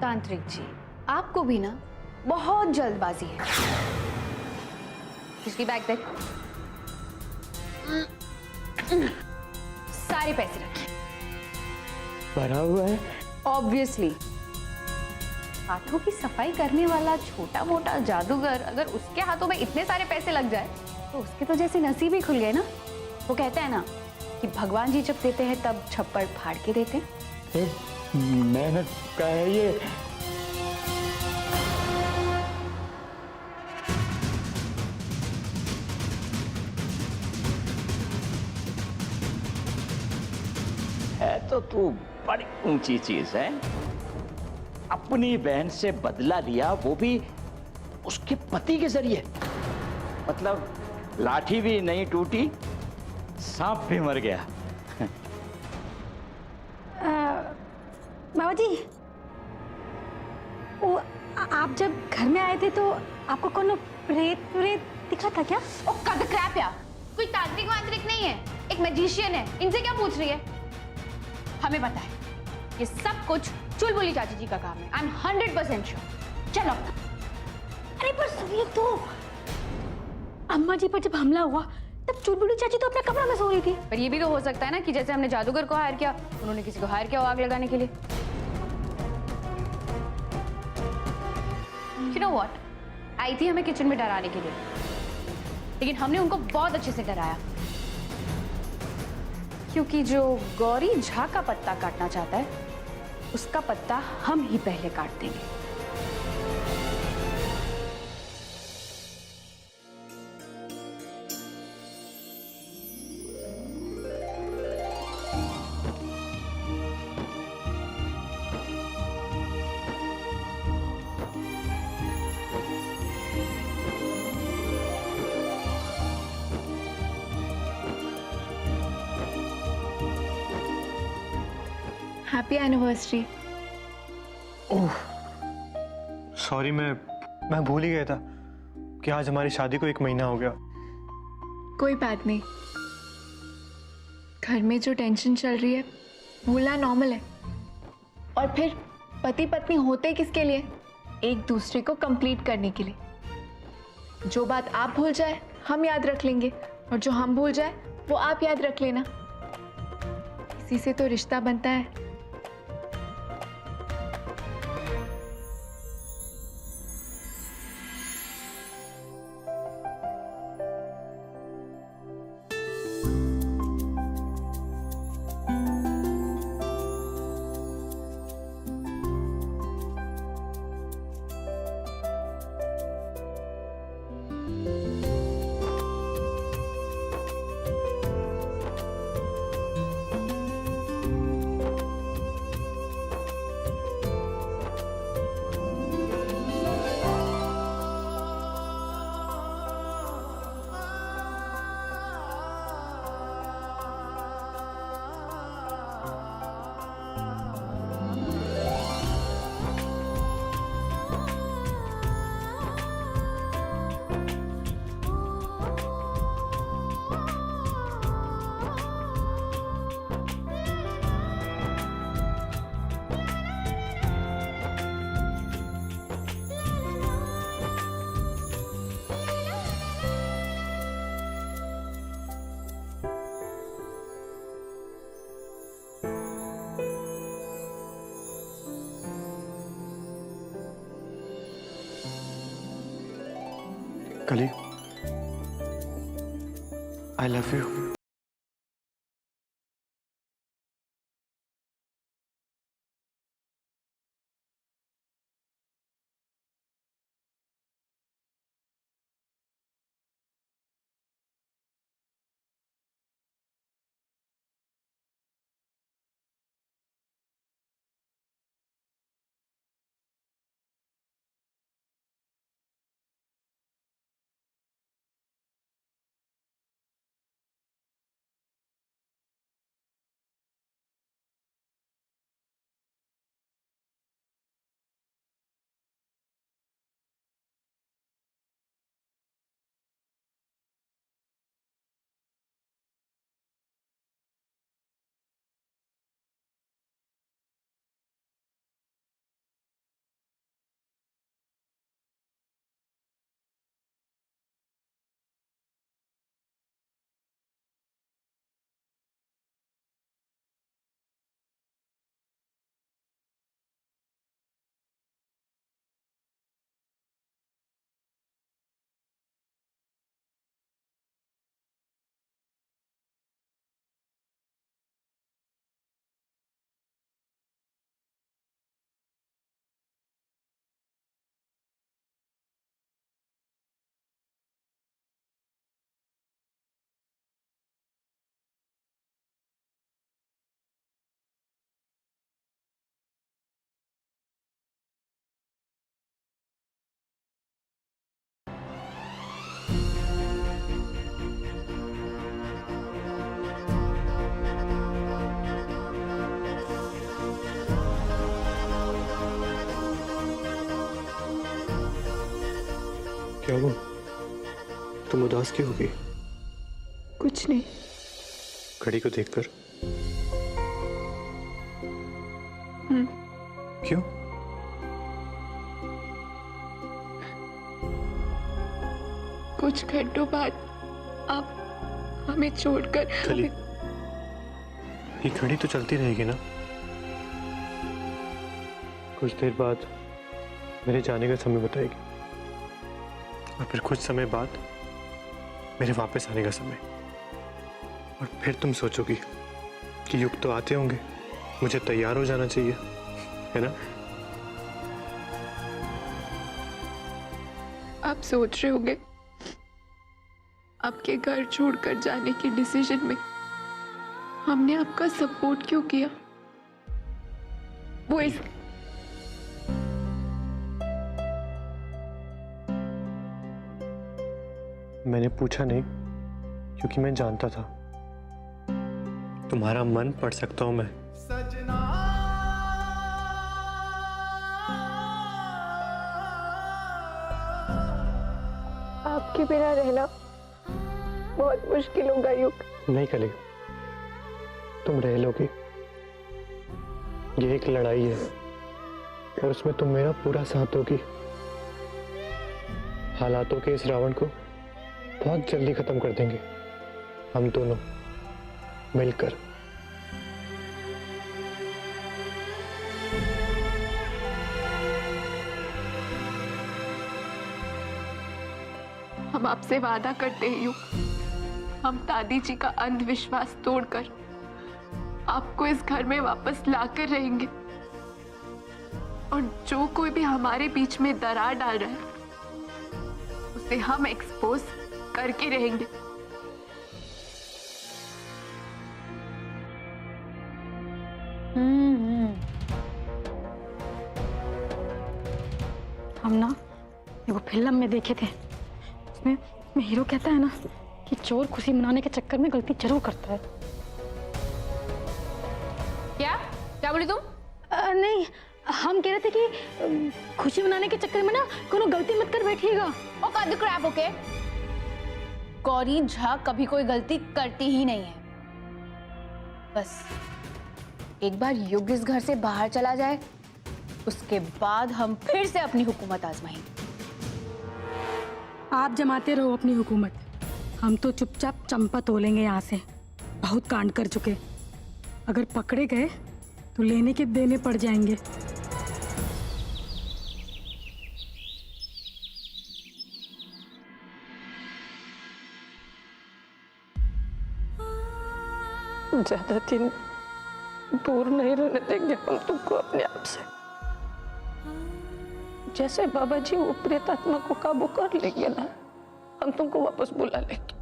तांत्रिक जी, आपको भी ना बहुत जल्दबाजी है। पिछली बैग देख, सारे पैसे रखे। भरा हुआ है? ऑब्वियसली। हाथों की सफाई करने वाला छोटा मोटा जादूगर, अगर उसके हाथों में इतने सारे पैसे लग जाए तो उसके तो जैसे नसीब ही खुल गए ना। वो कहते हैं ना कि भगवान जी जब देते हैं तब छप्पड़ फाड़ के देते हैं। मेहनत का है ये। है तो तू बड़ी ऊंची चीज है। अपनी बहन से बदला लिया, वो भी उसके पति के जरिए। मतलब लाठी भी नहीं टूटी, सांप भी मर गया। बाबा जी, वो आप जब घर में आए थे तो आपको कौन प्रेत प्रेत दिखा था क्या? ओ कद क्रैप यार, कोई तांत्रिक वांत्रिक नहीं है, एक मैजिशियन है। इनसे क्या पूछ रही है? हमें पता है ये सब कुछ चुलबुली चाची जी का काम है। I am 100% sure. चलो। अरे पर सुनिए तो, अम्मा जी पर जब हमला हुआ तब चुलबुली चाची तो अपने कमरे में सो रही थी। पर ये भी तो हो सकता है ना कि जैसे हमने जादूगर को हायर किया, उन्होंने किसी को हायर किया हो आग लगाने के लिए। You know what? आई थी हमें किचन में डराने के लिए, लेकिन हमने उनको बहुत अच्छे से डराया, क्योंकि जो गौरी झा का पत्ता काटना चाहता है उसका पत्ता हम ही पहले काट देंगे। Happy anniversary. ओह सॉरी, मैं भूल ही गया था कि आज हमारी शादी को 1 महीना हो गया। कोई बात नहीं, घर में जो टेंशन चल रही है भूलना नॉर्मल है। और फिर पति पत्नी होते किसके लिए? एक दूसरे को कंप्लीट करने के लिए। जो बात आप भूल जाए हम याद रख लेंगे, और जो हम भूल जाए वो आप याद रख लेना। इसी से तो रिश्ता बनता है। कली, आई लव यू। क्या हुआ? तुम उदास क्यों हो गई? कुछ नहीं। घड़ी को देखकर। क्यों? कुछ घंटों बाद आप हमें छोड़कर कली, ये घड़ी तो चलती रहेगी ना? कुछ देर बाद मेरे जाने का समय बताएगी और फिर कुछ समय बाद मेरे वापस आने का समय। और फिर तुम सोचोगी कि युग तो आते होंगे, मुझे तैयार हो जाना चाहिए, है ना? आप सोच रहे होंगे आपके घर छोड़कर जाने के डिसीजन में हमने आपका सपोर्ट क्यों किया। वो इस मैंने पूछा नहीं क्योंकि मैं जानता था तुम्हारा मन पढ़ सकता हूं मैं। आपके बिना रहना बहुत मुश्किल होगा युग। नहीं कली, तुम रह लोगी। ये एक लड़ाई है और उसमें तुम मेरा पूरा साथ दोगी। हालातों के इस रावण को बहुत जल्दी खत्म कर देंगे हम दोनों मिलकर। हम आपसे वादा करते हैं युग, हम दादी जी का अंधविश्वास तोड़कर आपको इस घर में वापस लाकर रहेंगे। और जो कोई भी हमारे बीच में दरार डाल रहा है उसे हम एक्सपोज करके रहेंगे। हम ना वो फिल्म में देखे थे, उसमें हीरो कहता है ना कि चोर खुशी मनाने के चक्कर में गलती जरूर करता है। क्या बोली तुम? नहीं, हम कह रहे थे कि खुशी मनाने के चक्कर में ना कोनो गलती मत कर बैठिएगा। ओ कद क्रैप ओके। गौरी झा कभी कोई गलती करती ही नहीं है। बस एक बार युग इस घर से बाहर चला जाए, उसके बाद हम फिर से अपनी हुकूमत आजमाएंगे। आप जमाते रहो अपनी हुकूमत, हम तो चुपचाप चंपा तोलेंगे यहाँ से। बहुत कांड कर चुके, अगर पकड़े गए तो लेने के देने पड़ जाएंगे। ज्यादा दिन दूर नहीं रहने देंगे हम तुमको अपने आप से। जैसे बाबा जी वो प्रेत आत्मा को काबू कर लेंगे ना, हम तुमको वापस बुला लेंगे।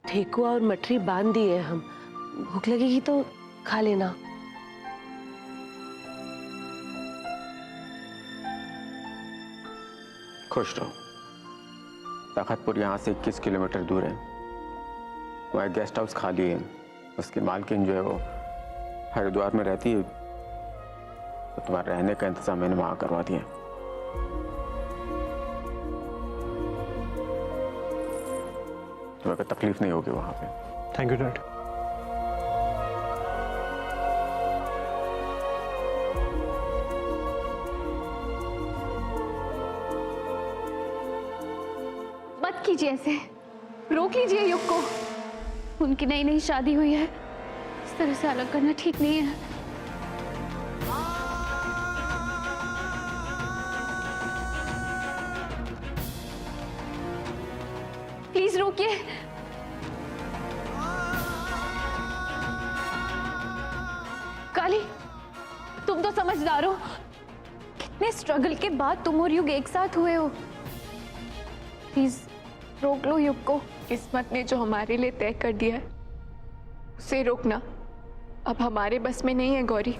ठेकुआ और मठरी बांध दिए हम, भूख लगेगी तो खा लेना। खुश रहो। तखतपुर यहाँ से 21 किलोमीटर दूर है। वहाँ गेस्ट हाउस खाली है, उसकी मालकिन जो है वो हरिद्वार में रहती है, तो तुम्हारे रहने का इंतजाम मैंने वहाँ करवा दिया। तुम्हें कोई तकलीफ नहीं होगी वहाँ पे। Thank you dad. मत कीजिए ऐसे, रोक लीजिए युग को। उनकी नई नई शादी हुई है, इस तरह से अलग करना ठीक नहीं है। प्लीज रोकिए। काली, तुम तो समझदार हो। कितने स्ट्रगल के बाद तुम और युग एक साथ हुए हो। प्लीज रोक लो युग को। किस्मत ने जो हमारे लिए तय कर दिया है उसे रोकना अब हमारे बस में नहीं है गौरी।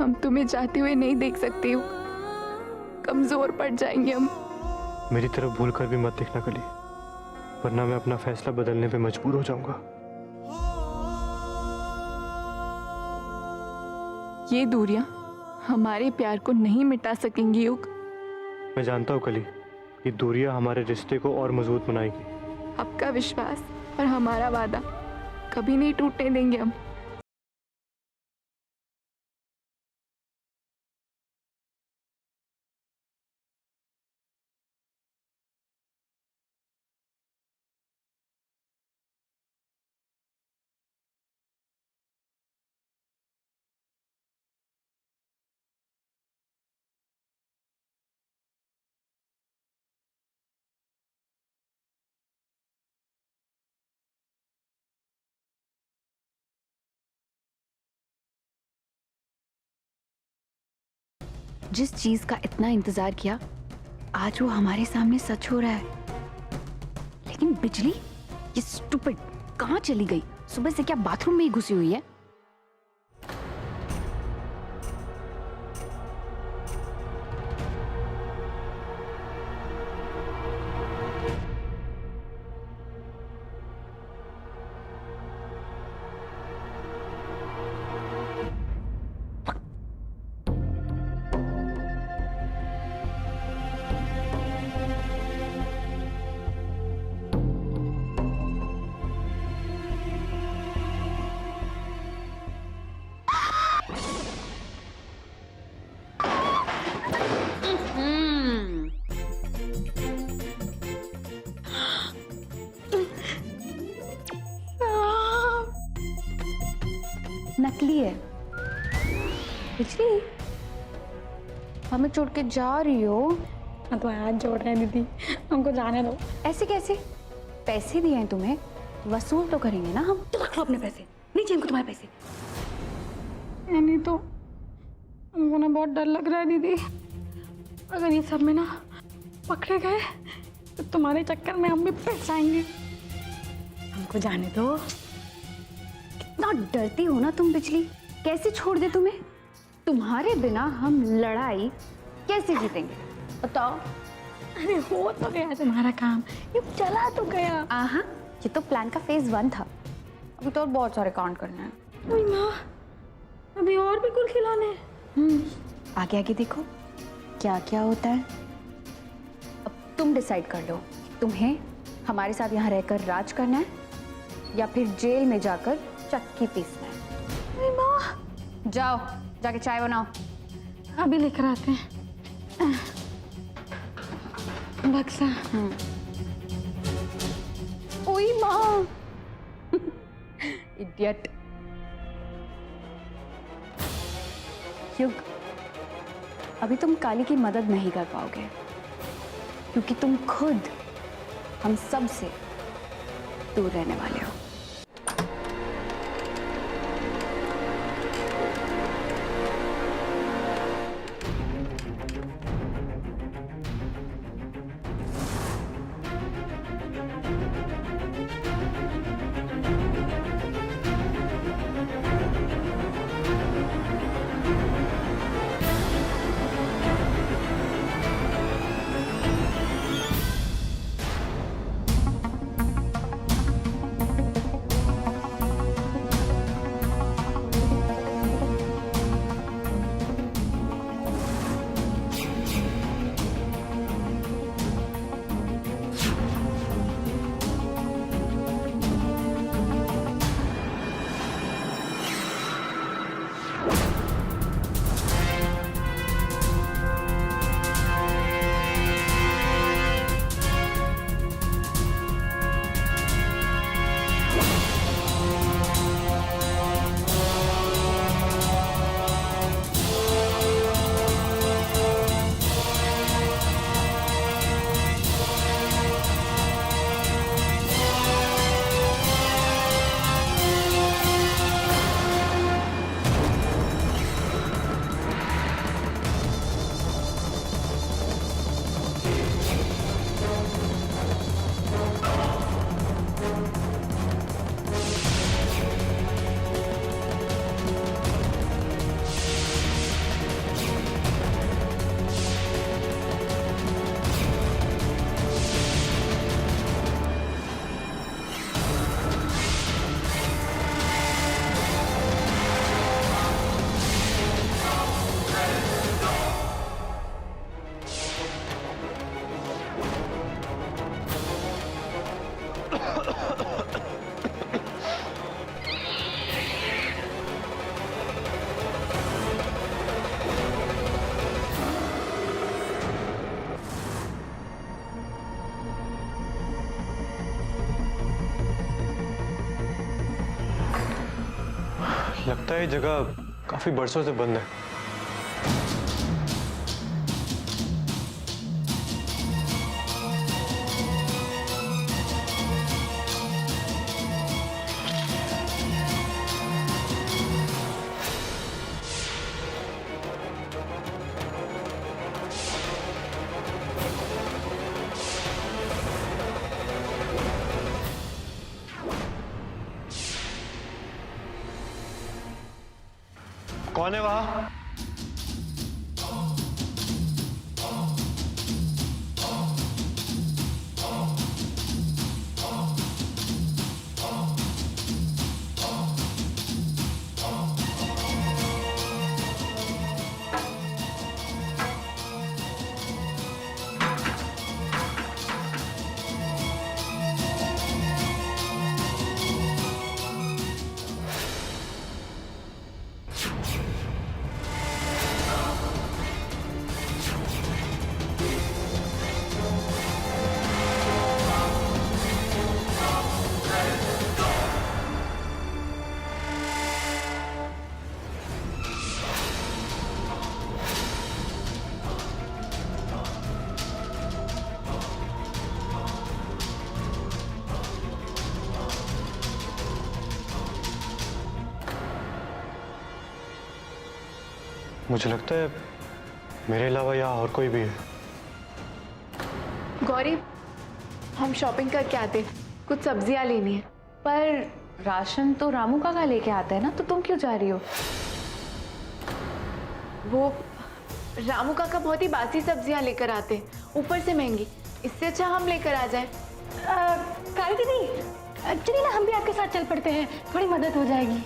हम तुम्हें जाते हुए नहीं देख सकते हो, कमजोर पड़ जाएंगे हम। मेरी तरफ भूल कर भी मत देखना कली, वरना मैं अपना फैसला बदलने पे मजबूर हो जाऊंगा। ये दूरियां हमारे प्यार को नहीं मिटा सकेंगी युग। मैं जानता हूँ कली, ये दूरियां हमारे रिश्ते को और मजबूत बनाएगी। आपका विश्वास और हमारा वादा कभी नहीं टूटने देंगे हम। जिस चीज का इतना इंतजार किया आज वो हमारे सामने सच हो रहा है। लेकिन बिजली, ये स्टूपिड कहाँ चली गई? सुबह से क्या बाथरूम में ही घुसी हुई है? नकली है। बिजली, हमें छोड़ के जा रही हो? हाँ तो हाथ जोड़ रहे हैं दीदी, हमको जाने दो। ऐसे कैसे? पैसे दिए हैं तुम्हें, वसूल तो करेंगे ना हम। तो रख लो अपने पैसे, नहीं चाहिए हमको तुम्हारे पैसे। नहीं तो हमको ना बहुत डर लग रहा है दीदी, अगर ये सब में ना पकड़े गए तो तुम्हारे चक्कर में हम भी फंस जाएंगे। हमको जाने दो। इतना डरती हो ना तुम बिजली, कैसे छोड़ दे तुम्हें? तुम्हारे बिना हम लड़ाई कैसे जीतेंगे बताओ? अरे हो तो गया तुम्हारा काम, ये चला तो गया। आहा, ये तो प्लान का फेज 1 था, अभी तो और बहुत सारे काउंट करने हैं। ओए माँ, अभी और भी कुल खिलौने हैं। आगे आगे देखो क्या क्या होता है। अब तुम डिसाइड कर लो, तुम्हें हमारे साथ यहाँ रहकर राज करना है या फिर जेल में जाकर चक्की पीसना है। ओए माँ, जाओ जाके चाय बनाओ। अभी लेकर आते हैं बक्सा। ओई माँ इडियट। युग, अभी तुम काली की मदद नहीं कर पाओगे क्योंकि तुम खुद हम सब से दूर रहने वाले हो। लगता है ये जगह काफी बरसों से बंद है। कौन है वहां? मुझे लगता है मेरे अलावा यहाँ और कोई भी है। गौरी, हम शॉपिंग करके आते, कुछ सब्जियां लेनी है। पर राशन तो रामू काका लेके आता है ना, तो तुम क्यों जा रही हो? वो रामू काका बहुत ही बासी सब्जियां लेकर आते, ऊपर से महंगी। इससे अच्छा हम लेकर आ जाए। काली दीदी, चलिए ना हम भी आपके साथ चल पड़ते हैं, थोड़ी मदद हो जाएगी।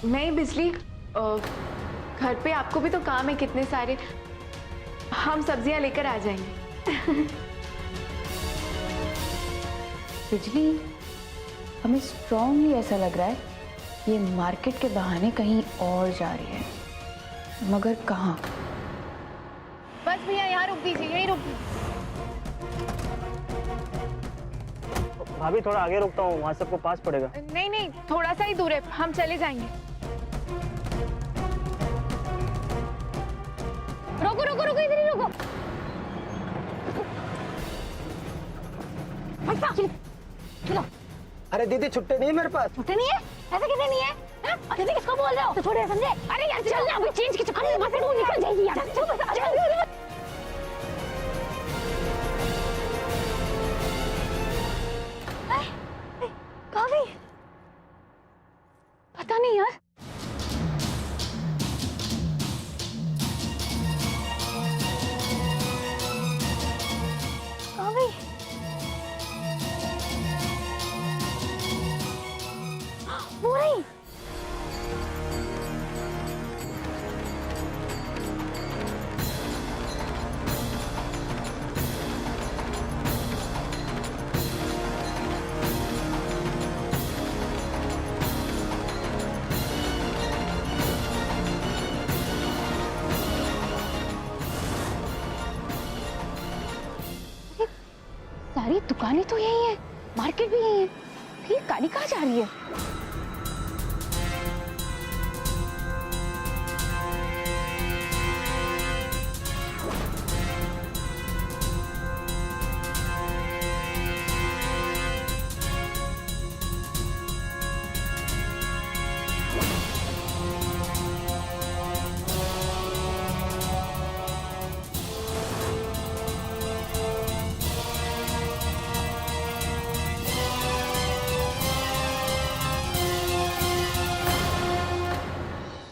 नहीं बिजली, घर पे आपको भी तो काम है कितने सारे। हम सब्जियां लेकर आ जाएंगे। बिजली, हमें स्ट्रांगली ऐसा लग रहा है ये मार्केट के बहाने कहीं और जा रही है, मगर कहाँ? बस भैया यहाँ रुक दीजिए, यहीं रुक दीजिए। भाभी थोड़ा आगे रुकता हूँ, वहाँ सबको पास पड़ेगा। नहीं नहीं, थोड़ा सा ही दूर है, हम चले जाएंगे। रोको रोको रोको, इधर ही रोको। चलो। अरे दीदी छुट्टे नहीं है मेरे पास। छुट्टे नहीं है? ऐसा कैसे नहीं है? दीदी किसको बोल रहे हो? तो छोड़े समझे? अरे यार चल ना, अभी चेंज के चक्कर में बस वो निकल जाएगी यार। चल बस आ जा। कहाँ गई? पता नहीं यार। कहाँ गई? वो रही। सारी दुकानें तो यही है, मार्केट भी यही है, फिर काली कहाँ जा रही है?